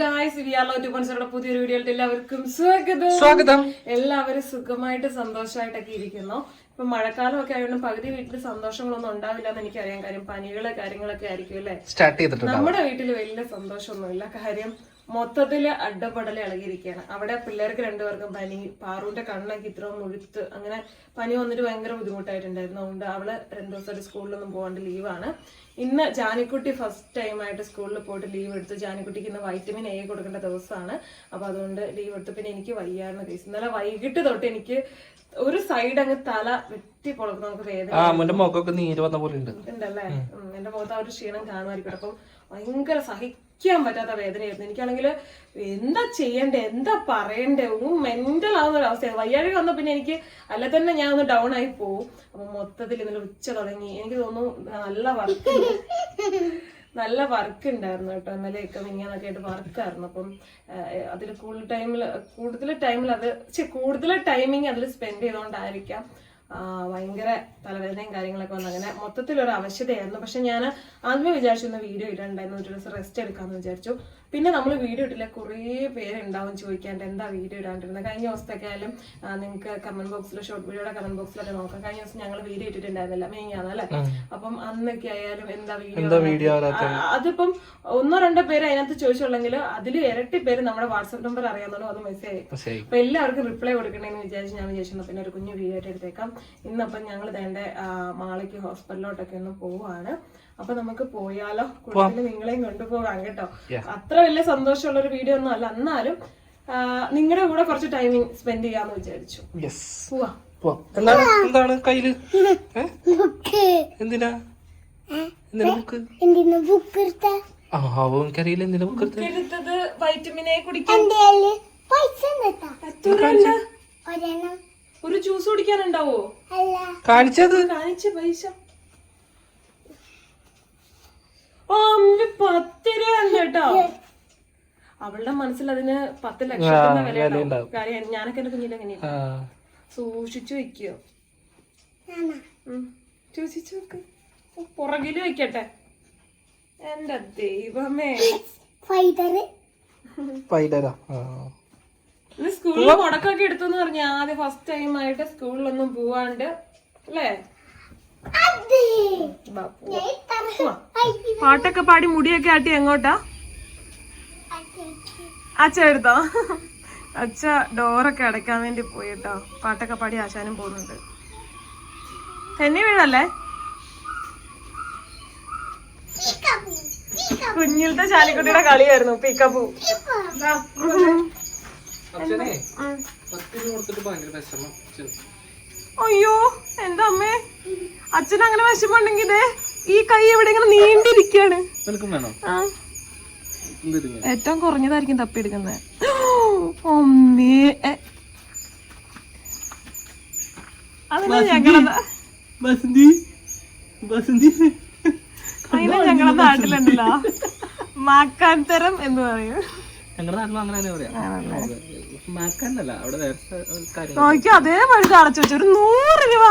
Guys, വിയാലോ 2.0 പുതിയൊരു വീഡിയോയിലേക്ക് എല്ലാവർക്കും സ്വാഗതം. എല്ലാവരും സുഖമായിട്ട് സന്തോഷമായിട്ടൊക്കെ ഇരിക്കുന്നു. ഇപ്പൊ മഴക്കാലമൊക്കെ ആയതുകൊണ്ട് പകുതി വീട്ടിൽ സന്തോഷങ്ങളൊന്നും ഉണ്ടാവില്ല എന്ന് എനിക്കറിയാം. കാര്യം പനികള് കാര്യങ്ങളൊക്കെ ആയിരിക്കും അല്ലെ. നമ്മുടെ വീട്ടിൽ വലിയ സന്തോഷമൊന്നുമില്ല. കാര്യം മൊത്തത്തില് അഡ്ഡപ്പടല് ഇളകിയിരിക്കുകയാണ്. അവിടെ പിള്ളേർക്ക് രണ്ടുപേർക്കും പനി, പാറുവിന്റെ കണ്ണൊക്കെ ഇത്ര മുഴുത്ത്, അങ്ങനെ പനി വന്നിട്ട് ഭയങ്കര ബുദ്ധിമുട്ടായിട്ടുണ്ടായിരുന്നു. അതുകൊണ്ട് അവള് 2 ദിവസമായിട്ട് സ്കൂളിലൊന്നും പോകാണ്ട് ലീവാണ്. ഇന്ന് ജാനിക്കുട്ടി ഫസ്റ്റ് ടൈം ആയിട്ട് സ്കൂളിൽ പോയിട്ട് ലീവ് എടുത്തു. ജാനിക്കുട്ടിക്ക് ഇന്ന് വൈറ്റമിൻ എ കൊടുക്കേണ്ട ദിവസമാണ്. അപ്പൊ അതുകൊണ്ട് ലീവ് എടുത്തു. പിന്നെ എനിക്ക് വയ്യായിരുന്നു കേസ്. ഇന്നലെ വൈകിട്ട് തൊട്ട് എനിക്ക് ഒരു സൈഡ് അങ്ങ് തല വെട്ടി പൊളക്കും. നമുക്ക് വേദന ഉണ്ടല്ലേ. എന്റെ മുഖത്ത് ആ ഒരു ക്ഷീണം കാണുമായിരിക്കും. അപ്പം ഭയങ്കര സഹിക്കാൻ പറ്റാത്ത വേദനയായിരുന്നു. എനിക്കാണെങ്കിൽ എന്താ ചെയ്യണ്ടേ, എന്താ പറയണ്ടേ, മെന്റൽ ആവുന്ന ഒരു അവസ്ഥയാണ്. വയ്യാഴി വന്ന പിന്നെ എനിക്ക് അല്ല തന്നെ ഞാൻ ഒന്ന് ഡൗൺ ആയി പോവും. അപ്പൊ മൊത്തത്തിൽ ഇന്നലെ ഉച്ച തുടങ്ങി. എനിക്ക് തോന്നുന്നു നല്ല വർക്ക് ഉണ്ടായിരുന്നു കേട്ടോ. ഇന്നലെയൊക്കെ മിനിഞ്ഞാന്നൊക്കെ ആയിട്ട് വർക്കായിരുന്നു. അപ്പം അതിൽ കൂടുതൽ ടൈമിങ് അതിൽ സ്പെൻഡ് ചെയ്തുകൊണ്ടായിരിക്കാം ഭയങ്കര തലവേദനയും കാര്യങ്ങളൊക്കെ വന്നു. അങ്ങനെ മൊത്തത്തിലൊരു അവശതയായിരുന്നു. പക്ഷെ ഞാൻ ആദ്യമേ വിചാരിച്ചു വീഡിയോ ഇടണ്ടായിരുന്നു, ഒരു ദിവസം റെസ്റ്റ് എടുക്കാമെന്ന് വിചാരിച്ചു. പിന്നെ നമ്മൾ വീഡിയോ ഇട്ടില്ല, കുറേ പേരുണ്ടാവും ചോദിക്കാണ്ട് എന്താ വീഡിയോ ഇടാണ്ടിരുന്നത്. കഴിഞ്ഞ ദിവസത്തൊക്കെ ആയാലും നിങ്ങൾക്ക് കമന്റ് ബോക്സിൽ, ഷോർട്ട് വീഡിയോയുടെ കമന്റ് ബോക്സിലൊക്കെ നോക്കാം. കഴിഞ്ഞ ദിവസം ഞങ്ങൾ വീഡിയോ ഇട്ടിട്ടുണ്ടായിരുന്നില്ല, മെയിനാണ്. അപ്പം അന്നൊക്കെ ആയാലും എന്താ വീഡിയോ, അതിപ്പം 1-2 പേര് അതിനകത്ത് ചോദിച്ചുള്ളെങ്കിൽ അതിൽ ഇരട്ടി പേര് നമ്മുടെ വാട്സ്ആപ്പ് നമ്പർ അറിയാവുന്നതോ അത് മെസ്സേജ്. അപ്പൊ എല്ലാവർക്കും റിപ്ലൈ കൊടുക്കണേന്ന് വിചാരിച്ച് ഞാൻ വിചാരിച്ചു പിന്നെ ഒരു കുഞ്ഞു വീഡിയോ ആയിട്ട് എടുത്തേക്കാം. ഇന്നപ്പം ഞങ്ങൾ വേണ്ട മാളയ്ക്ക് ഹോസ്പിറ്റലിലോട്ടൊക്കെ ഒന്ന് പോവാണ്. അപ്പൊ നമുക്ക് പോയാലോ, കൂടുതൽ നിങ്ങളെയും കൊണ്ടുപോകാം കേട്ടോ. അത്ര വലിയ സന്തോഷമുള്ള ഒരു വീഡിയോ ഒന്നും അല്ല, എന്നാലും നിങ്ങളുടെ കൂടെ കുറച്ച് ടൈമിങ് സ്പെൻഡ് ചെയ്യാന്ന് വിചാരിച്ചു. എന്താണ് കയ്യില്? എന്തിനാ എനിക്കറിയില്ല എന്തിനാ ബുക്ക് എടുത്തത്. വൈറ്റമിൻ എ കുടിക്കാൻ, ഒരു ജ്യൂസ് കുടിക്കാനുണ്ടാവോ? കാണിച്ചത് പൈസ 10 രൂപ കേട്ടോ. അവളുടെ മനസ്സിൽ അതിന് 10 ലക്ഷത്തിന്റെ വില ഉണ്ടാവും. കാര്യം ഞാനൊക്കെ എന്റെ കുഞ്ഞിന്റെ എങ്ങനെയാ സൂക്ഷിച്ചു വെക്കോ. സൂക്ഷിച്ചു വെക്ക്, പുറകില് വെക്കട്ടെ. എന്റെ ദൈവമേ, സ്കൂളിൽ മുടക്കൊക്കെ എടുത്തെന്ന് പറഞ്ഞ ആദ്യം ഫസ്റ്റ് ടൈം ആയിട്ട് സ്കൂളിലൊന്നും പോവാണ്ട് അല്ലേ. പാട്ടൊക്കെ പാടി മുടിയൊക്കെ ആട്ടി എങ്ങോട്ടാ? അച്ഛ എടുത്തോ? അച്ഛ ഡോറൊക്കെ അടയ്ക്കാൻ വേണ്ടി പോയി കേട്ടോ. പാട്ടൊക്കെ പാടി ആശാനും പോകുന്നുണ്ട്. തെന്നി വീഴല്ലേ. കുഞ്ഞിലത്തെ ചാലിക്കുട്ടിയുടെ കളിയായിരുന്നു പീക്കപ്പൂ. അയ്യോ എന്റെ അമ്മേ, അച്ഛൻ അങ്ങനെ വിഷമുണ്ടെങ്കിൽ ഈ കൈ എവിടെ ഇങ്ങനെ നീണ്ടിരിക്കാണ്. ഏറ്റവും കുറഞ്ഞതായിരിക്കും തപ്പിയെടുക്കുന്നത്. അമ്മേ, അതിന് ഞങ്ങളെ നാട്ടിലുണ്ടല്ലോ മാക്കാന്തരം എന്ന് പറയും. നോക്കിയോ അതേ പഴുത്ത് അടച്ചു വെച്ചു. ഒരു 100 രൂപ.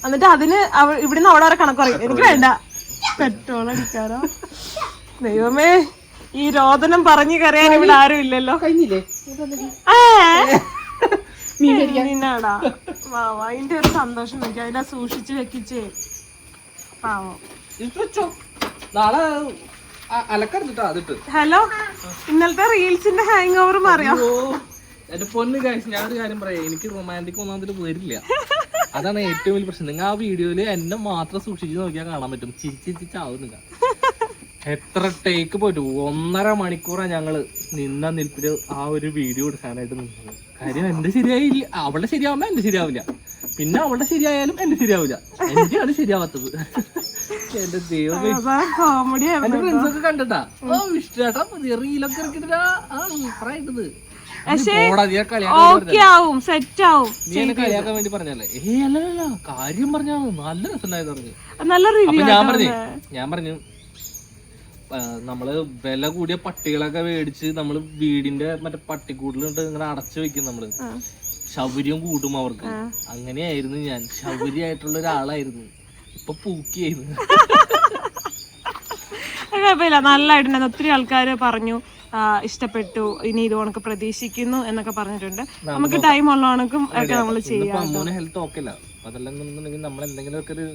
എന്നിട്ട് അതിന് ഇവിടുന്ന് അവിടെ വരെ കണക്ക് പറയും. എനിക്ക് വേണ്ട, പെട്രോൾ അടിക്കാറോ. ദൈവമേ, ഈ രോദനം പറഞ്ഞു കരയാൻ ഇവിടെ ആരും ഇല്ലല്ലോ. നിന്നാടാ വാവ, അതിന്റെ ഒരു സന്തോഷം നോക്കി അതിനെ സൂക്ഷിച്ചു വെക്കിച്ചേ. പാവം. ഹലോ, ഇന്നലത്തെ റീൽസിന്റെ ഹാങ് ഓവർ മാറിയോ? എന്റെ പൊന്ന് ഗൈസ്, ഞാനൊരു കാര്യം പറയാം, എനിക്ക് റൊമാൻറ്റിക് ഒന്നാമത് വരില്ല. അതാണ് ഏറ്റവും വലിയ പ്രശ്നം. നിങ്ങൾ ആ വീഡിയോയില് എന്നെ മാത്രം സൂക്ഷിച്ച് നോക്കിയാൽ കാണാൻ പറ്റും. ചിരിച്ചാവുന്നില്ല. എത്ര ടേക്ക് പോയിട്ട് 1.5 മണിക്കൂറാണ് ഞങ്ങള് നിന്ന നിൽപ്പില് ആ ഒരു വീഡിയോ എടുക്കാനായിട്ട് നിന്നത്. കാര്യം എന്റെ ശരിയായില്ല, അവളുടെ ശരിയാവുമ്പോ എന്റെ ശരിയാവില്ല, പിന്നെ അവളുടെ ശരിയായാലും എന്റെ ശരിയാവില്ല, എന്റെയാണ് ശരിയാവാത്തത്. എന്റെ ദൈവമേ, എന്റെ ഫ്രണ്ട്സൊക്കെ കണ്ടിട്ടാ ഇഷ്ടാ റീലൊക്കെ ഇറക്കിട്ടാ സൂപ്പറായിട്ടത്. കളിയാക്കാൻ വേണ്ടി പറഞ്ഞല്ലേ? അല്ലല്ല, കാര്യം പറഞ്ഞാ നല്ല രസമുണ്ടായത് പറഞ്ഞു. ഞാൻ പറഞ്ഞു നമ്മള് വില കൂടിയ പട്ടികളൊക്കെ മേടിച്ച് നമ്മള് വീടിന്റെ മറ്റേ പട്ടിക്കൂട്ടിലിട്ട് ഇങ്ങനെ അടച്ചു വെക്കും. നമ്മള് ശൗര്യം കൂട്ടും അവർക്ക്. അങ്ങനെയായിരുന്നു ഞാൻ, ശൗര്യായിട്ടുള്ള ഒരാളായിരുന്നു. ഇപ്പൊ പൂക്കിയായിരുന്നു. കുഴപ്പമില്ല, നല്ലതായിട്ടുണ്ടായിരുന്നു. ഒത്തിരി ആൾക്കാർ പറഞ്ഞു ഇഷ്ടപ്പെട്ടു, ഇനി ഇത് കണക്ക് പ്രതീക്ഷിക്കുന്നു എന്നൊക്കെ പറഞ്ഞിട്ടുണ്ട്. നമുക്ക് ടൈം ഉള്ള കണക്കും ഒക്കെ നമ്മൾ ചെയ്യാം. അമ്മൂന് ഹെൽത്ത് ഓക്കെ അല്ല, അതല്ലെന്നുണ്ടെങ്കിൽ നമ്മൾ എന്തെങ്കിലുമൊക്കെ ഒരു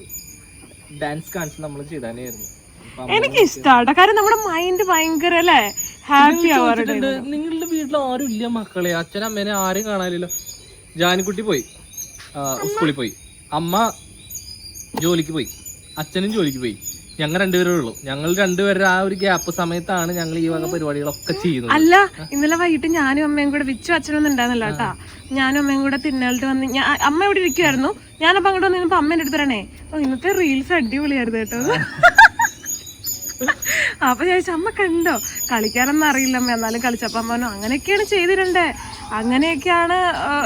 ഡാൻസ് കാണിച്ച് നമ്മൾ ചെയ്താനായിരുന്നു. എനിക്ക് ഇഷ്ടമാണ്, കാരണം നമ്മുടെ മൈൻഡ് ഭയങ്കര അല്ലേ ഹാപ്പി ആവാറുണ്ട്. നിങ്ങളുടെ വീട്ടിൽ ആരും ഇല്ല മക്കളെ? അച്ഛനും അമ്മേനെ ആരും കാണാനില്ലല്ലോ. ജാനിക്കുട്ടി പോയി സ്കൂളിൽ പോയി, അമ്മ ജോലിക്ക് പോയി, അച്ഛനും ജോലിക്ക് പോയി, ഞങ്ങൾ രണ്ടുപേരേ ഉള്ളൂ. ഞങ്ങൾ രണ്ടുപേരുടെ ആ ഒരു ഗ്യാപ്പ് സമയത്താണ് ഞങ്ങൾ ഈ വക പരിപാടികളൊക്കെ ചെയ്യുന്നത്. അല്ല, ഇന്നലെ വൈകിട്ട് ഞാനും അമ്മയും കൂടെ, വിച്ചു അച്ഛനൊന്നും ഉണ്ടായിരുന്നില്ല കേട്ടാ, ഞാനും അമ്മയും കൂടെ തിന്നാളിട്ട് വന്ന് അമ്മ ഇവിടെ ഇരിക്കുവായിരുന്നു. ഞാനപ്പോ അങ്ങോട്ട് വന്നിരുന്നപ്പോ അമ്മേന്റെ അടുത്ത് പറയണേ, ഇന്നത്തെ റീൽസ് അടിപൊളിയായിരുന്നു കേട്ടോ. അപ്പൊ ചോദിച്ചു, അമ്മ കണ്ടോ? കളിക്കാനൊന്നും അറിയില്ല അമ്മ, എന്നാലും കളിച്ചപ്പോ അമ്മ പറഞ്ഞു അങ്ങനെയൊക്കെയാണ് ചെയ്തിട്ടുണ്ടേ, അങ്ങനെയൊക്കെയാണ്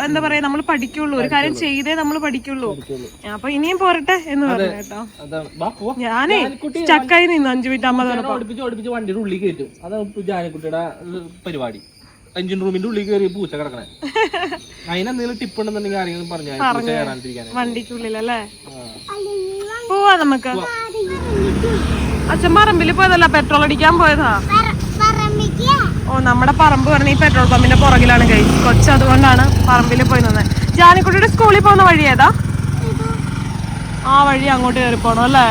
എന്താ പറയാ നമ്മൾ പഠിക്കുള്ളൂ, ഒരു കാര്യം ചെയ്തേ നമ്മൾ പഠിക്കുള്ളൂ. അപ്പൊ ഇനിയും പോരട്ടെ എന്ന് പറഞ്ഞു കേട്ടോ. ഞാനേ സ്റ്റക്കായി നിന്നു 5 മിനിറ്റ് അമ്മ ഓടിപ്പിച്ച് വണ്ടിയുടെ ഉള്ളിൽ കയറ്റും. അതാണ് ജാനിക്കുട്ടിയുടെ പരിപാടി. എഞ്ചിൻ റൂമിന്റെ ഉള്ളിൽ കയറി പൂച്ച കിടക്കണേ. അതിനെന്തെങ്കിലും ടിപ്പ് ഉണ്ടെന്നുണ്ടെങ്കിൽ ആരെങ്കിലും പറഞ്ഞു വണ്ടിക്കുള്ളിലല്ലേ. പോവാ നമുക്ക്. അച്ഛൻ പറമ്പിൽ പോയതല്ല, പെട്രോൾ അടിക്കാൻ പോയതാ. ഓ, നമ്മുടെ പറമ്പ് പറഞ്ഞ ഈ പെട്രോൾ പമ്പിന്റെ പുറകിലാണ് കഴിച്ചു കൊച്ചു, അതുകൊണ്ടാണ് പറമ്പിൽ പോയി നിന്നത്. ജാനിക്കുട്ടിയുടെ സ്കൂളിൽ പോകുന്ന വഴി ഏതാ? ആ വഴി അങ്ങോട്ട് കയറി പോണം അല്ലേ?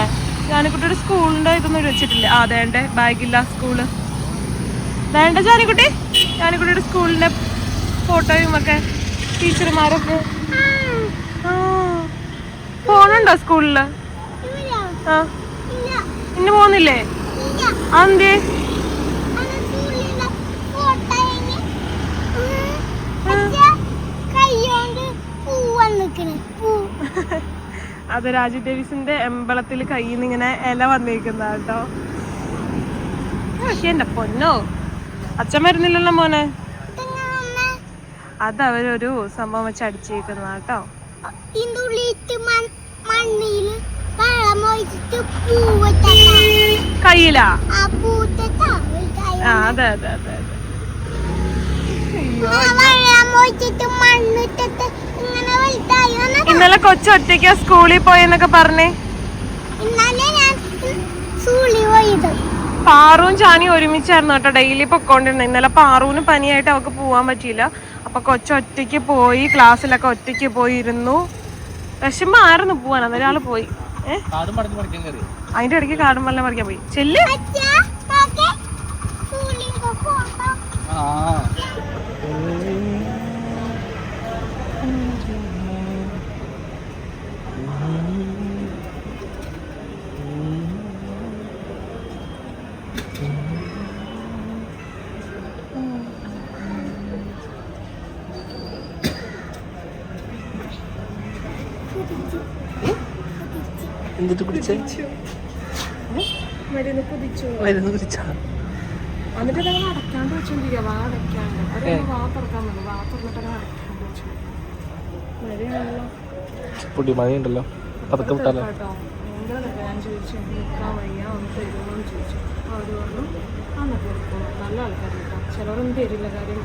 ജാനിക്കുട്ടിയുടെ സ്കൂളിന്റെ ഇതൊന്നും വെച്ചിട്ടില്ല. ആ ദേണ്ടേ ബാഗില്ല സ്കൂള്. വേണ്ട ജാനിക്കുട്ടി, ജാനിക്കുട്ടിയുടെ സ്കൂളിന്റെ ഫോട്ടോയും ഒക്കെ ടീച്ചർമാരൊക്കെ. പോണുണ്ടോ സ്കൂളില്? ആ, ഇന്ന് പോകുന്നില്ലേ? അതെന്തേ? അത് രാജു ഡേവിസിന്റെ അമ്പലത്തിൽ കയ്യിൽ നിന്ന് ഇങ്ങനെ ഇല വന്നേക്കുന്ന കേട്ടോ. എന്റെ പൊന്നോ, അച്ഛൻ വരുന്നില്ലല്ലോ മോനെ. അത് അവരൊരു സംഭവം വെച്ച് അടിച്ചേക്കുന്ന കേട്ടോ. കയ്യിലാ? അതെ അതെ അതെ. ഇന്നലെ കൊച്ചൊറ്റയ്ക്കാ സ്കൂളിൽ പോയെന്നൊക്കെ പറഞ്ഞേ. പാറുവും ചാനി ഒരുമിച്ചായിരുന്നു കേട്ടോ ഡെയിലി പൊക്കോണ്ടിരുന്നത്. ഇന്നലെ പാറുവിന് പനിയായിട്ട് അവൾക്ക് പോവാൻ പറ്റിയില്ല. അപ്പൊ കൊച്ചൊറ്റയ്ക്ക് പോയി, ക്ലാസ്സിലൊക്കെ ഒറ്റയ്ക്ക് പോയിരുന്നു. വിഷമായിരുന്നു പോവാൻ, അന്നൊരാള് പോയി. അതിന്റെ ഇടയ്ക്ക് കാടും വെള്ളം പറിക്കാൻ പോയി. ചെല്ല്. എന്നിട്ട് കുടിച്ചേ? മരുന്ന് കുടിച്ചു. എന്നിട്ട് ഞങ്ങൾ അടയ്ക്കാണ്ട് വെച്ചോണ്ടിരിക്കുക, വാ അടയ്ക്കാണ്ട്. വാ തുറക്കാൻ വന്നു, വാ തുറന്നിട്ട് അടയ്ക്കാണ്ട് വെച്ചു. പൊടി മഴയുണ്ടല്ലോ, പതുക്കെ വിട്ടാലോ കേട്ടോ. ഭയങ്കര ഞാൻ ചോദിച്ചു നിൽക്കാൻ വയ്യ, ഒന്ന് തരുമോന്ന് ചോദിച്ചു. അവർ പറഞ്ഞു അന്നൊക്കെ എടുക്കും. നല്ല ആൾക്കാർ കേട്ടോ, ചിലവരൊന്നും തരില്ല. കാര്യം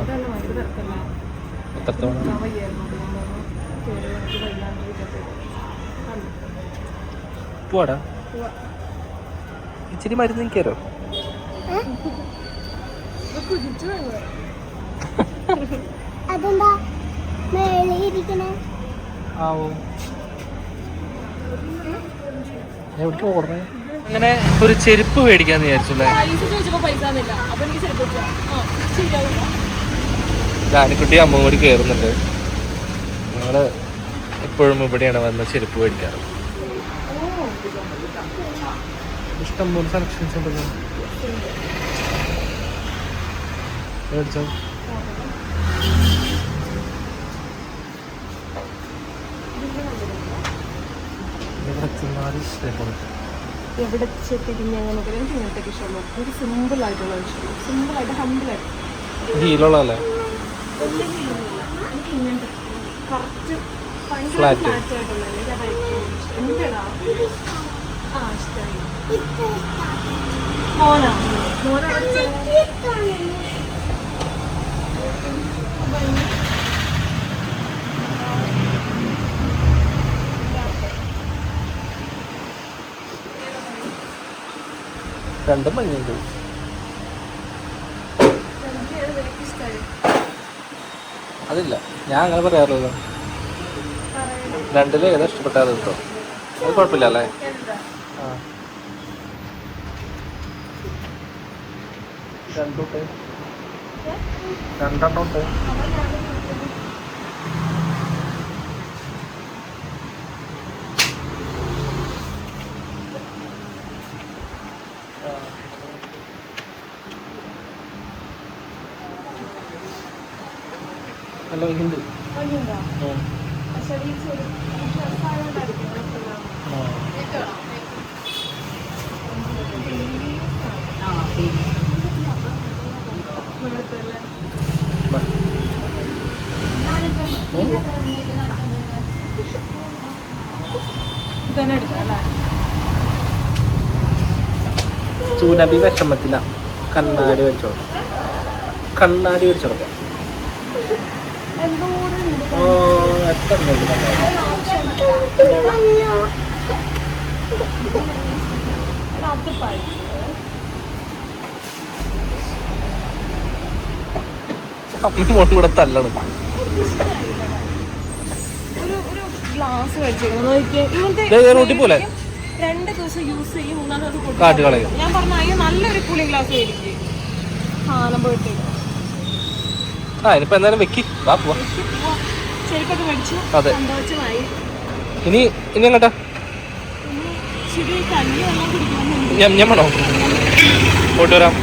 അതല്ല ഭയങ്കര തിരക്കല്ല, നിൽക്കാൻ വയ്യായിരുന്നു. അതുകൊണ്ട് കയറി എനിക്ക് വയ്യാണ്ടിരിക്കട്ടെ. പോടാ, ഇച്ചിരി മരുന്ന് നിൽക്കാരോ? അതെന്താ മേളിരിക്കണേ? എവിടേക്ക് ഓടണേ? അങ്ങനെ ഒരു ചെരുപ്പ് മേടിക്കാന്ന് വിചാരിച്ചല്ലേ. ജാനിക്കുട്ടി അമ്മ കൂടി കയറുന്നുണ്ട്. ഞങ്ങള് എപ്പോഴും ഇവിടെയാണ് വന്ന് ചെരുപ്പ് മേടിക്കാറ്. ഇഷ്ടം പോലെ സെലക്ഷൻസ് ഉണ്ടല്ലോ. മേടിച്ചോ? എവിടെ തിരിഞ്ഞ് ഇങ്ങനത്തെ ഇഷ്ടമുള്ളൂ. ഒരു സിമ്പിൾ ആയിട്ടുള്ള ഇഷ്ടം, സിമ്പിൾ ആയിട്ട് ഹമ്പിളായിട്ട്. ഹീലുള്ളതല്ലേ? എനിക്ക് ഇങ്ങനത്തെ കറക്റ്റ് ഫ്ലാറ്റ് ആയിട്ടുള്ള എന്താടാ ഇഷ്ടമായി. മോനാ മോനാ രണ്ടും ഭംഗിയുണ്ട്. അതില്ല, ഞാൻ അങ്ങനെ പറയാറുള്ളൂ. രണ്ടിലും ഏതാ ഇഷ്ടപ്പെട്ടാൽ കേട്ടോ, അത് കുഴപ്പമില്ല അല്ലേ? ആ രണ്ടെണ്ണോട്ട് നല്ല ഭംഗിയുണ്ട്. ചൂനബി വിഷമത്തില കണ്ണാടി വെച്ചോളൂ. കണ്ണാടി വെച്ചോളൂ. എത്ര മോളും കൂടെ തല്ലണം. ഗ്ലാസ് മേടിച്ചേക്കുന്നത് 2 ദിവസം യൂസ് ചെയ്യും, 3-ാം ദിവസം കാറ്റ് കളയും. ഞാൻ പറഞ്ഞു നല്ലൊരു കൂളിംഗ് ഗ്ലാസ് മേടിക്കും. സാധനം പോയിട്ട് ഇനിയിപ്പോ എന്തായാലും വെക്കി പോവാ. ചെരുപ്പൊക്കെ മേടിച്ചു. അതെ, സന്തോഷമായി. ഇനി എങ്ങോട്ടാ? ഞമ്മണോ പോയിട്ട് വരാം.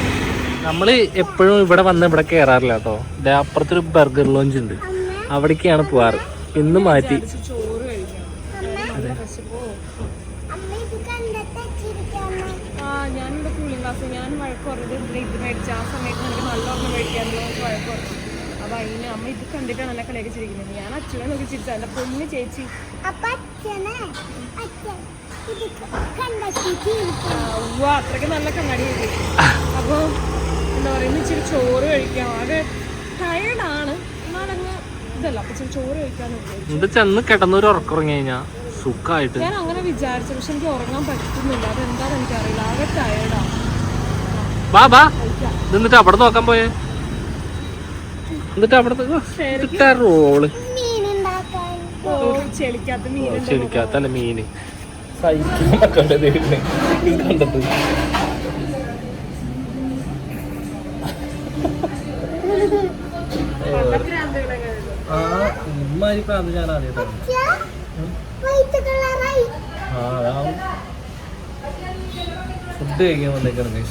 നമ്മള് എപ്പോഴും ഇവിടെ വന്ന് ഇവിടെ കയറാറില്ല കേട്ടോ. അപ്പുറത്തൊരു ബർഗർ ലോഞ്ച് ഉണ്ട്, അവിടേക്കാണ് പോവാറ്. ഇന്ന് മാറ്റി. ചോറ് കഴിക്കാം. ഞാനിവിടെ കൂളിംഗ് ഗ്ലാസ് ഞാൻ വഴക്ക് പറഞ്ഞത് ഇത് മേടിച്ച ആ സമയത്ത് എനിക്ക് നല്ലോണം മേടിക്കാനുള്ള വഴക്ക് പറഞ്ഞു. അപ്പൊ അതിന് അമ്മ ഇത് കണ്ടിട്ടാണ് എന്നെ കളിയൊക്കെ ചിരിക്കുന്നത്. ഞാൻ അച്ഛനെ നോക്കി ചിരിച്ചു. എന്റെ പൊന്ന് ചേച്ചി അത്രയ്ക്ക് നല്ല കണ്ണാടി കിട്ടി. അപ്പൊ എന്താ പറയുക, ഇച്ചിരി ചോറ് കഴിക്കാം. ആകെ ടയർഡാണ്, എന്നാലങ്ങ് ഇതല്ല. അപ്പൊ ഇച്ചിരി ചോറ് കഴിക്കാന്ന് ചെന്ന് കിടന്നൊരു ഉറക്കുറങ്ങി കഴിഞ്ഞാ സുഖമായിട്ട് ഞാൻ അങ്ങനെ വിചാരിച്ചു. പക്ഷെ എനിക്ക് ഉറങ്ങാൻ പറ്റുന്നില്ല. അതെന്താണെന്ന് എനിക്കറിയില്ല. ആകെ ടയർഡാണ്. എന്നിട്ട് അവിടെ നോക്കാൻ പോയേ. എന്നിട്ട് അവിടെ റോള് ചെളിക്കാത്തല്ല മീന് കണ്ടത് ഇമ്മാരി പ്രാന്ത് ഞാൻ ആദ്യമായിട്ടാണ്. ഫുഡ് കഴിക്കാൻ വന്നേക്കാണ്.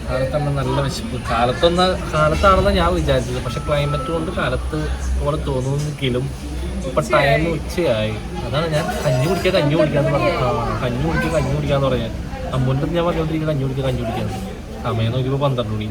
കാലത്താണ് നല്ല വിശപ്പ്. കാലത്താണെന്ന് ഞാൻ വിചാരിച്ചത്, പക്ഷെ ക്ലൈമറ്റ് കൊണ്ട് കാലത്ത് പോലെ തോന്നുമെങ്കിലും ഇപ്പൊ ടൈം ഉച്ചയായി. അതാണ് ഞാൻ കഞ്ഞി കുടിക്കാന്ന് പറഞ്ഞു. കഞ്ഞി കുടിക്കാന്ന് പറഞ്ഞാൽ അമ്മൂൻ്റെ ഞാൻ പറഞ്ഞോണ്ടിരിക്കുന്നത് കഞ്ഞി കുടിക്കാന്ന്. സമയം നോക്കിയപ്പോ 12 മണി.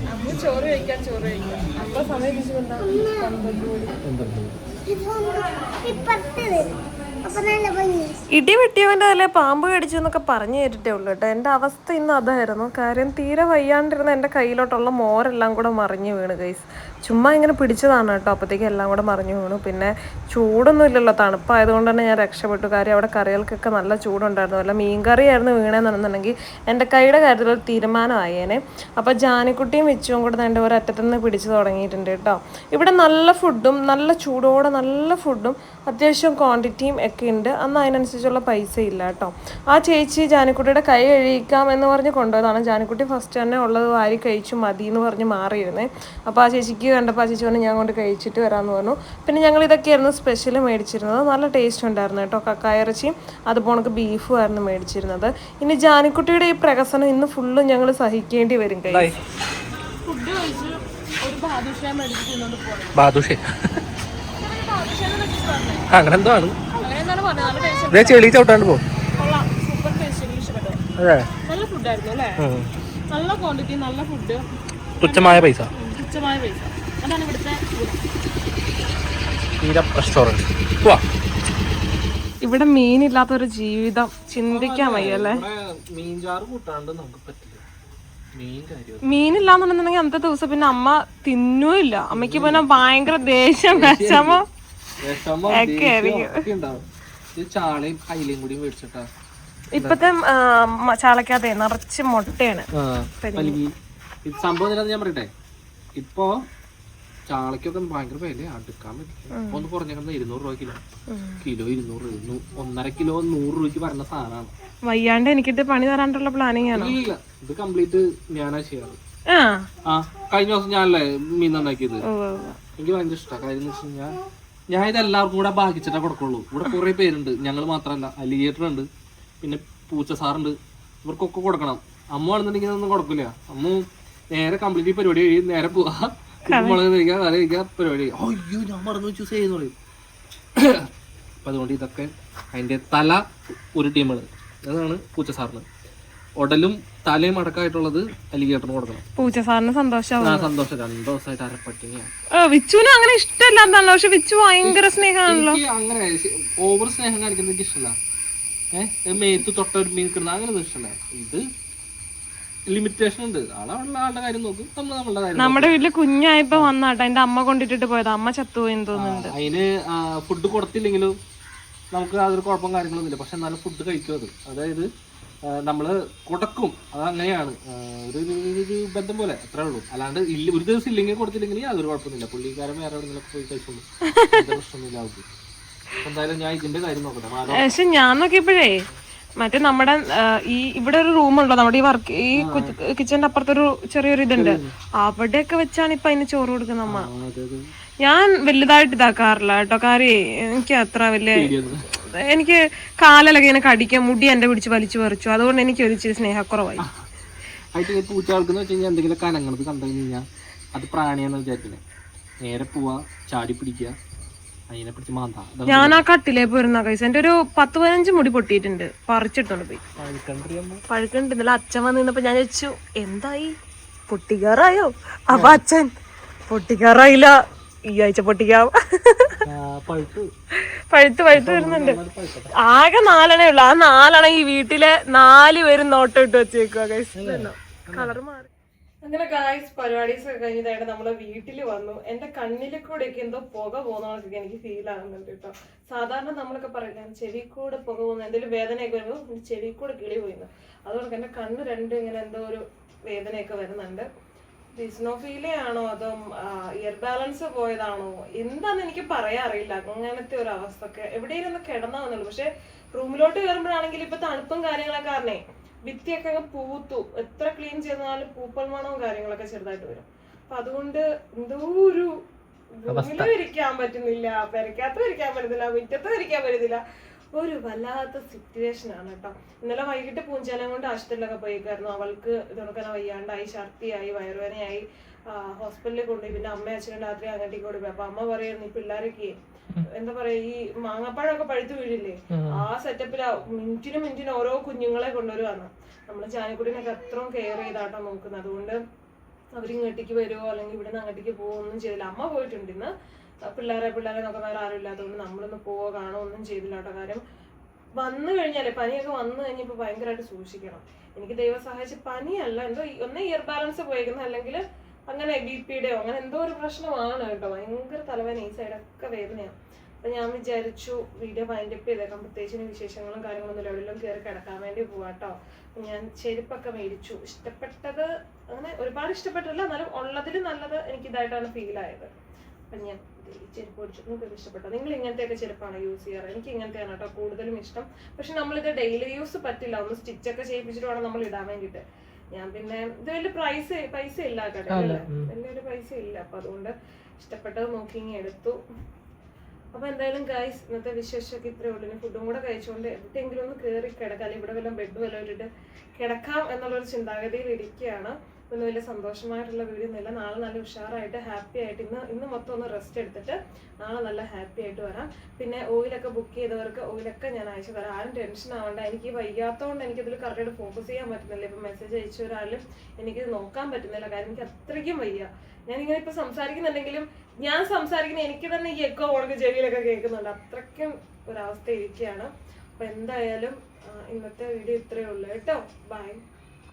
ഇടി വെട്ടിയവൻ്റെ അതിലെ പാമ്പ് കടിച്ചു എന്നൊക്കെ പറഞ്ഞു കേട്ടിട്ടേ ഉള്ളൂ കേട്ടോ. എൻ്റെ അവസ്ഥ ഇന്ന് അതായിരുന്നു. കാര്യം തീരെ വയ്യാണ്ടിരുന്ന എൻ്റെ കയ്യിലോട്ടുള്ള മോരെല്ലാം കൂടെ മറിഞ്ഞു വീണ് ഗൈസ്. ചുമ്മാ ഇങ്ങനെ പിടിച്ചതാണ് കേട്ടോ. അപ്പോഴത്തേക്ക് എല്ലാം കൂടെ മറിഞ്ഞു വീണു. പിന്നെ ചൂടൊന്നും ഇല്ലല്ലോ, തണുപ്പായതുകൊണ്ട് തന്നെ ഞാൻ രക്ഷപ്പെട്ടു. കാര്യം അവിടെ കറികൾക്കൊക്കെ നല്ല ചൂടുണ്ടായിരുന്നു. അല്ല മീൻകറിയായിരുന്നു വീണേന്നുണ്ടെന്നുണ്ടെങ്കിൽ എൻ്റെ കൈയുടെ കാര്യത്തിൽ ഒരു തീരുമാനമായേനെ. അപ്പോൾ ജാനിക്കുട്ടിയും വെച്ചും കൂടെ എൻ്റെ ഒരറ്റത്തുനിന്ന് പിടിച്ചു തുടങ്ങിയിട്ടുണ്ട് കേട്ടോ. ഇവിടെ നല്ല ഫുഡും നല്ല ചൂടോടെ നല്ല ഫുഡും അത്യാവശ്യം ക്വാണ്ടിറ്റിയും ഒക്കെ ഉണ്ട്. അന്ന് അതിനനുസരിച്ചുള്ള പൈസ ഇല്ല കേട്ടോ. ആ ചേച്ചി ജാനിക്കുട്ടിയുടെ കൈ കഴിക്കാം എന്ന് പറഞ്ഞ് കൊണ്ടുപോയതാണ്. ജാനിക്കുട്ടി ഫസ്റ്റ് തന്നെ ഉള്ളത് വാരി കഴിച്ചു മതി എന്ന് പറഞ്ഞ് മാറിയിരുന്നേ. അപ്പോൾ ആ ചേച്ചിക്ക് കണ്ടപ്പോൾ ആ ചേച്ചി പറഞ്ഞു ഞാൻ കൊണ്ട് കഴിച്ചിട്ട് വരാമെന്ന് പറഞ്ഞു. പിന്നെ ഞങ്ങൾ ഇതൊക്കെയായിരുന്നു സ്പെഷ്യൽ മേടിച്ചിരുന്നത്. നല്ല ടേസ്റ്റ് ഉണ്ടായിരുന്നു കേട്ടോ. കക്കായിറച്ചിയും അതുപോലെ ബീഫും ആയിരുന്നു മേടിച്ചിരുന്നത്. ഇനി ജാനിക്കുട്ടിയുടെ ഈ പ്രകസനം ഇന്ന് ഫുള്ളും ഞങ്ങൾ സഹിക്കേണ്ടി വരും. ഫുഡ് കഴിച്ച് ഒരു ബാദുഷ മേടിച്ചിട്ടുണ്ടോ ബാദുഷേ അങ്ങനെ എന്തോ ആണ്. ചെളി ചവിട്ടാണ്ട് പോ. നല്ല ഫുഡായിരുന്നു അല്ലേ? നല്ല ക്വാണ്ടിറ്റി, നല്ല ഫുഡ്, തുച്ഛമായ പൈസ. അതാണ് ഇവിടുത്തെ റെസ്റ്റോറന്റ്. ഇവിടെ മീനില്ലാത്തൊരു ജീവിതം ചിന്തിക്കാൻ വയ്യല്ലേ. മീൻചാറ് കൂട്ടാണ്ട് നമുക്ക് പറ്റില്ല. മീനില്ലാന്നുണ്ടെന്നുണ്ടെങ്കിൽ അന്നത്തെ ദിവസം പിന്നെ അമ്മ തിന്നൂല്ല. അമ്മയ്ക്ക് പിന്നെ ഭയങ്കര ദേഷ്യം വിഷമം ഒക്കെ ആയിരിക്കും. ചാളയും അയിലയും കൂടി മേടിച്ചിട്ടാ ഇപ്പത്തെ ചാളക്കകത്തെ നിറച്ച് മുട്ടയാണ്. ഇത് സംഭവം എന്താണെന്ന് ഞാൻ പറയട്ടെ, ഇപ്പൊ ചാളക്കൊക്കെ ഭയങ്കര വില, അടുക്കാൻ പറ്റില്ല. ഇപ്പൊ ഒന്ന് കുറഞ്ഞേക്കുന്നത് 200 രൂപ കിലോ, 200, 1.5 കിലോ 100 രൂപയ്ക്ക് പറഞ്ഞ സാധനമാണ്. വയ്യാണ്ട് എനിക്കിട്ട് പണി തരാനുള്ള പ്ലാനിങ് ആണ്. ഇല്ല, ഇത് കംപ്ലീറ്റ് ഞാനാ ചെയ്യാറ്. കഴിഞ്ഞ ദിവസം ഞാനല്ലേ മീൻ നന്നാക്കിയത്. എനിക്ക് ഭയങ്കര ഇഷ്ടമാണ്. കാര്യം എന്ന് വെച്ച് കഴിഞ്ഞാൽ ഞാൻ ഇത് എല്ലാവർക്കും കൂടെ ഭാഗിച്ചിട്ടേ കൊടുക്കുള്ളൂ. ഇവിടെ കുറെ പേരുണ്ട്, ഞങ്ങൾ മാത്രമല്ല, അലിഗേറ്റർ ഉണ്ട്, പിന്നെ പൂച്ച സാറുണ്ട്, ഇവർക്കൊക്കെ കൊടുക്കണം. അമ്മ ആണെന്നുണ്ടെങ്കിൽ ഒന്നും കൊടുക്കില്ല. അമ്മ നേരെ കംപ്ലീറ്റ് പരിപാടി കഴിയും, നേരെ പോവാ, മുളക് കഴിക്കുക, കറി കഴിക്കുക, പരിപാടി. അയ്യോ ഞാൻ മറന്നു വെച്ചു ചെയ്യുന്നു പറയും. അപ്പം അതുകൊണ്ട് ഇതൊക്കെ അതിൻ്റെ തല ഒരു ടീമാണ്, അതാണ് പൂച്ച സാറിന്. ഉടലും തലയും അടക്കമായിട്ടുള്ളത് അലിഗേറ്ററിന് കൊടുക്കണം. പൂച്ച സാറിന് സന്തോഷം. 2 ദിവസമായിട്ട് അരപ്പട്ടിനിയാണ്. വിച്ചുവിന് അങ്ങനെ ഇഷ്ടമല്ലാത്തതാണ്, പക്ഷെ വിച്ചു ഭയങ്കര സ്നേഹമാണല്ലോ. അങ്ങനെ ഓവർ സ്നേഹം കാണിക്കുന്നത് എനിക്ക് ഇഷ്ടമല്ല. മേത്ത് തൊട്ട ഒരു മീൻ കിട്ടുന്ന അങ്ങനെയൊന്നും ഇഷ്ടമല്ല. ഇത് ലിമിറ്റേഷൻ ഉണ്ട്. ആളുടെ കാര്യം നോക്കും, നമ്മൾ നമ്മളുടെ കാര്യം. നമ്മുടെ വീട്ടില് കുഞ്ഞായപ്പോ വന്നാട്ടെ എന്റെ അമ്മ കൊണ്ടിട്ടിട്ട് പോയത്, അമ്മ ചത്തുപോയെന്ന് തോന്നുന്നുണ്ട്. അതിന് ഫുഡ് കൊടുത്തില്ലെങ്കിലും നമുക്ക് അതൊരു കുഴപ്പം കാര്യങ്ങളൊന്നുമില്ല. പക്ഷെ എന്നാലും ഫുഡ് കഴിക്കും അത്. അതായത് നമ്മള് കൊടുക്കും, അത് അങ്ങനെയാണ്, ഒരു ബന്ധം പോലെ, അത്രേ ഉള്ളൂ. അല്ലാണ്ട് ഒരു ദിവസം ഇല്ലെങ്കിൽ കൊടുത്തില്ലെങ്കിൽ അതൊരു കുഴപ്പമൊന്നുമില്ല. പുള്ളിക്കാരൻ വേറെ എവിടെയെങ്കിലും പോയി കഴിച്ചോളൂ, പ്രശ്നമൊന്നുമില്ല അവർക്ക്. എന്തായാലും ഞാൻ ഇതിന്റെ കാര്യം നോക്കട്ടെ. പക്ഷെ ഞാൻ നോക്കിയപ്പോഴേ മറ്റേ നമ്മുടെ ഈ ഇവിടെ ഒരു റൂമുണ്ടോ, നമ്മുടെ ഈ വർക്ക് ഈ കിച്ചന്റെ അപ്പുറത്തൊരു ചെറിയൊരു ഇതുണ്ട്, അവിടെയൊക്കെ വെച്ചാണ് ഇപ്പൊ അതിന് ചോറ് കൊടുക്കുന്ന അമ്മ. ഞാൻ വലുതായിട്ട് ഇതാക്കാറില്ല കേട്ടോ, കാര്യം എനിക്ക് അത്ര വലിയ, എനിക്ക് കാലിലൊക്കെ ഇങ്ങനെ കടിക്കാൻ, മുടി എന്റെ പിടിച്ച് വലിച്ചു പറിച്ചു, അതുകൊണ്ട് എനിക്ക് ഒരു ഇച്ചിരി സ്നേഹക്കുറവായി. പൂച്ചകൾക്കെന്ന് വെച്ച് കഴിഞ്ഞാൽ എന്തെങ്കിലും കനങ്ങണത് കണ്ടു കഴിഞ്ഞാൽ അത് പ്രാണിയാന്ന് വിചാരിക്കുന്നത്. നേരെ പോവാ, ചാടി പിടിക്കുക, അതിനെ പിടിച്ച് മാന്താ. ഞാൻ ആ കട്ടിലേ പോയിരുന്ന കൈസ്, എന്റെ ഒരു 10-15 മുടി പൊട്ടിയിട്ടുണ്ട്, പറിച്ചിട്ടുണ്ട് പോയി. പഴുക്കണ്ടില്ല. അച്ഛൻ വന്ന് നിന്നപ്പോ ഞാൻ ചോദിച്ചു എന്തായി, പൊട്ടിക്കാറായോ? അപ്പൊ അച്ഛൻ പൊട്ടിക്കാറായില്ല, ഈ ആഴ്ച പൊട്ടിക്കാം. പഴുത്ത് വരുന്നുണ്ട്. ആകെ 4 ഉള്ളു. ആ 4 ഈ വീട്ടിലെ 4 പേരും നോട്ടം ഇട്ട് വെച്ചേക്കുക. കളർ മാറി. അങ്ങനെ ഗായ്സ് പരിപാടീസ് ഒക്കെ കഴിഞ്ഞതായിട്ട് നമ്മള് വീട്ടില് വന്നു. എന്റെ കണ്ണിലെ കൂടെ ഒക്കെ എന്തോ പുക പോകുന്നതൊക്കെ എനിക്ക് ഫീൽ ആകുന്നുണ്ട് കേട്ടോ. സാധാരണ നമ്മളൊക്കെ പറയാം ചെവി കൂടെ പുക പോകുന്ന, എന്തെങ്കിലും വേദനയൊക്കെ വരുമ്പോൾ ചെവി കൂടെ കിളി പോയിരുന്നു. അതുകൊണ്ട് എന്റെ കണ്ണ് രണ്ടും ഇങ്ങനെ എന്തോ ഒരു വേദനയൊക്കെ വരുന്നുണ്ട്. ഡിസ്നോഫീലിയാണോ അതോ ഇയർ ബാലൻസ് പോയതാണോ എന്താന്ന് എനിക്ക് പറയാൻ അറിയില്ല. അങ്ങനത്തെ ഒരു അവസ്ഥ ഒക്കെ എവിടെയും ഒന്ന് കിടന്നാവുന്നുള്ളൂ. പക്ഷെ റൂമിലോട്ട് കയറുമ്പോഴാണെങ്കിൽ ഇപ്പൊ തണുപ്പും കാര്യങ്ങളൊക്കെ കാരണേ ഭിത്തിയൊക്കെ പൂത്തു, എത്ര ക്ലീൻ ചെയ്താലും പൂപ്പൽ മണവും കാര്യങ്ങളൊക്കെ ചെറുതായിട്ട് വരും. അപ്പൊ അതുകൊണ്ട് എന്തോ ഒരു റൂമിലും ഇരിക്കാൻ പറ്റുന്നില്ല, പെരക്കകത്തും ഇരിക്കാൻ പറ്റുന്നില്ല, മുറ്റത്തും ഇരിക്കാൻ പറ്റുന്നില്ല. ഒരു വല്ലാത്ത സിറ്റുവേഷൻ ആണ് കേട്ടോ. ഇന്നലെ വൈകിട്ട് പൂഞ്ചാനം കൊണ്ട് ആശുപത്രിയിലൊക്കെ പോയിക്കായിരുന്നു. അവൾക്ക് ഇതൊക്കെ വയ്യാണ്ടായി, ഛർദിയായി, വയറുവേദനയായി, ഹോസ്പിറ്റലിൽ കൊണ്ടുപോയി. പിന്നെ അമ്മ അച്ഛനും രാത്രി അങ്ങോട്ടേക്ക് കൊണ്ടുപോയി. അപ്പൊ അമ്മ പറയുന്നു ഈ പിള്ളേരൊക്കെ എന്താ പറയാ, ഈ മാങ്ങാപ്പഴമൊക്കെ പഴുത്തു വീഴില്ലേ, ആ സെറ്റപ്പില് മിനിറ്റിന് ഓരോ കുഞ്ഞുങ്ങളെ കൊണ്ടുവരുവാണ്. നമ്മള് ചാനക്കുടിനൊക്കെ അത്രയും കെയർ ചെയ്താട്ടോ നോക്കുന്നത്. അതുകൊണ്ട് അവരിങ്ങോട്ടേക്ക് വരുമോ അല്ലെങ്കിൽ ഇവിടുന്ന് അങ്ങോട്ടേക്ക് പോവോ ഒന്നും ചെയ്തില്ല. അമ്മ പോയിട്ടുണ്ട് ഇന്ന്. പിള്ളേരെ നോക്കാൻ വേറെ ആരും ഇല്ലാത്തതുകൊണ്ട് നമ്മളൊന്ന് പോവോ കാണോ ഒന്നും ചെയ്തില്ല കേട്ടോ. കാര്യം വന്നു കഴിഞ്ഞാലേ പനിയൊക്കെ വന്നു കഴിഞ്ഞപ്പോ ഭയങ്കരമായിട്ട് സൂക്ഷിക്കണം. എനിക്ക് ദൈവം സഹായിച്ച് പനിയല്ല, എന്തോ ഒന്ന് ഇയർ ബാലൻസ് പോയിരിക്കുന്നത്, അല്ലെങ്കിൽ അങ്ങനെ BP-യുടെയോ അങ്ങനെ എന്തോ ഒരു പ്രശ്നമാണ് കേട്ടോ. ഭയങ്കര തലവേദന, ഈ സൈഡൊക്കെ വേദനയാണ്. അപ്പൊ ഞാൻ വിചാരിച്ചു വീഡിയോ വൈൻഡപ്പ് ചെയ്തേക്കാം. പ്രത്യേകിച്ച് വിശേഷങ്ങളും കാര്യങ്ങളൊന്നും എവിടെയെങ്കിലും കയറി കിടക്കാൻ വേണ്ടി പോവാട്ടോ. ഞാൻ ചെരുപ്പൊക്കെ മേടിച്ചു. ഇഷ്ടപ്പെട്ടത് അങ്ങനെ ഒരുപാട് ഇഷ്ടപ്പെട്ടില്ല, എന്നാലും ഉള്ളതിൽ നല്ലത് എനിക്ക് ഇതായിട്ടാണ് ഫീൽ ആയത്. അപ്പൊ ഞാൻ ചെരുപ്പ് മേടിച്ചു. നിങ്ങൾക്ക് ഇഷ്ടപ്പെട്ടോ? നിങ്ങൾ ഇങ്ങനത്തെയൊക്കെ ചെരുപ്പാണ് യൂസ് ചെയ്യാറ്? എനിക്ക് ഇങ്ങനത്തെയാണ് കേട്ടോ കൂടുതലും ഇഷ്ടം. പക്ഷെ നമ്മളിത് ഡെയിലി യൂസ് പറ്റില്ല, ഒന്ന് സ്റ്റിച്ചൊക്കെ ചെയ്യിപ്പിച്ചിട്ട് വേണം നമ്മൾ ഇടാൻ വേണ്ടിയിട്ട്. ഞാൻ പിന്നെ ഇത് വലിയ പൈസ ഇല്ല കടയില്, വലിയൊരു പൈസ ഇല്ല. അപ്പൊ അതുകൊണ്ട് ഇഷ്ടപ്പെട്ടത് നോക്കി ഇങ്ങനെ എടുത്തു. അപ്പൊ എന്തായാലും ഗൈസ് ഇന്നത്തെ വിശേഷമൊക്കെ ഇത്രേ ഉള്ളൂ. ഇനി ഫുഡും കൂടെ കഴിച്ചുകൊണ്ട് എവിടെയെങ്കിലും ഒന്ന് കയറി കിടക്കാം, അല്ലെങ്കിൽ ഇവിടെ വല്ലതും ബെഡ് വല്ലതും ഇട്ടിട്ട് കിടക്കാം എന്നുള്ളൊരു ചിന്താഗതിയിൽ ഇരിക്കുകയാണ്. ഒന്നും വലിയ സന്തോഷമായിട്ടുള്ള വീഡിയോ ഒന്നുമില്ല. നാളെ നല്ല ഉഷാറായിട്ട് ഹാപ്പി ആയിട്ട് ഇന്ന് മൊത്തം ഒന്ന് റെസ്റ്റ് എടുത്തിട്ട് നാളെ നല്ല ഹാപ്പി ആയിട്ട് വരാം. പിന്നെ ഓയിലൊക്കെ ബുക്ക് ചെയ്തവർക്ക് ഓയിലൊക്കെ ഞാൻ അയച്ചു തരാം. ആരും ടെൻഷൻ ആവണ്ട. എനിക്ക് വയ്യാത്തതുകൊണ്ട് എനിക്കിതിൽ കറക്റ്റായിട്ട് ഫോക്കസ് ചെയ്യാൻ പറ്റുന്നില്ല. ഇപ്പം മെസ്സേജ് അയച്ച ഒരാളും എനിക്കിത് നോക്കാൻ പറ്റുന്നില്ല. കാര്യം എനിക്ക് അത്രയ്ക്കും വയ്യ. ഞാനിങ്ങനെ ഇപ്പൊ സംസാരിക്കുന്നുണ്ടെങ്കിലും ഞാൻ സംസാരിക്കുന്ന എനിക്ക് തന്നെ ഈ എക്കോ ഓണക്ക് ചെവിയിലൊക്കെ കേൾക്കുന്നുണ്ട്. അത്രയ്ക്കും ഒരവസ്ഥ ഇരിക്കുകയാണ്. അപ്പൊ എന്തായാലും ഇന്നത്തെ വീഡിയോ ഇത്രയേ ഉള്ളൂ കേട്ടോ. ബൈ.